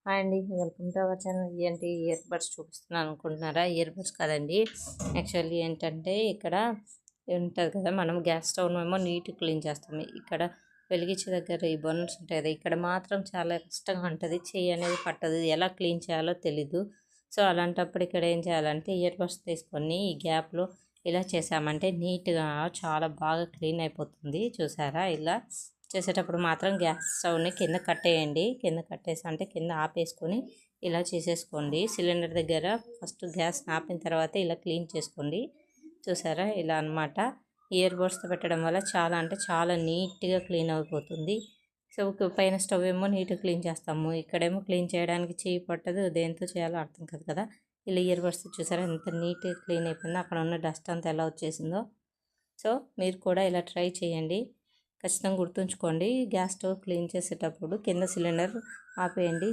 Hi అండి, welcome to our channel. ఏంటి ear buds చూపిస్తున్నాను అనుకుంటున్నారా? ఇయర్ బడ్స్ కాదండి. యాక్చువల్లీ ఏంటంటే ఇక్కడ ఉంటుంది కదా, మనం గ్యాస్ స్టవ్ ఏమో నీట్గా క్లీన్ చేస్తాం. ఇక్కడ వెలిగించే దగ్గర ఈ బర్నర్స్ ఉంటాయి కదా, ఇక్కడ మాత్రం చాలా కష్టంగా ఉంటుంది. చెయ్యి అనేది పట్టదు, ఎలా క్లీన్ చేయాలో తెలీదు. సో అలాంటప్పుడు ఇక్కడ ఏం చేయాలంటే ఇయర్ బడ్స్ తీసుకొని ఈ గ్యాప్లో ఇలా చేసామంటే నీట్గా చాలా బాగా క్లీన్ అయిపోతుంది. చూసారా? ఇలా చేసేటప్పుడు మాత్రం గ్యాస్ స్టవ్ని కింద కట్టేయండి. కింద కట్టేసి అంటే కింద ఆపేసుకొని ఇలా చేసేసుకోండి. సిలిండర్ దగ్గర ఫస్ట్ గ్యాస్ ఆపిన తర్వాత ఇలా క్లీన్ చేసుకోండి. చూసారా? ఇలా అనమాట. ఇయర్ బడ్స్తో పెట్టడం వల్ల చాలా అంటే చాలా నీట్గా క్లీన్ అయిపోతుంది. సో పైన స్టవ్ ఏమో నీట్గా క్లీన్ చేస్తాము, ఇక్కడేమో క్లీన్ చేయడానికి చేయి పట్టదు, దేంతో చేయాలో అర్థం కాదు కదా. ఇలా ఇయర్ బడ్స్ చూసారా ఎంత నీట్గా క్లీన్ అయిపోయిందో, అక్కడ ఉన్న డస్ట్ అంతా ఎలా వచ్చేసిందో. సో మీరు కూడా ఇలా ట్రై చేయండి. ఖచ్చితంగా గుర్తుంచుకోండి, గ్యాస్ స్టవ్ క్లీన్ చేసేటప్పుడు కింద సిలిండర్ ఆపేయండి.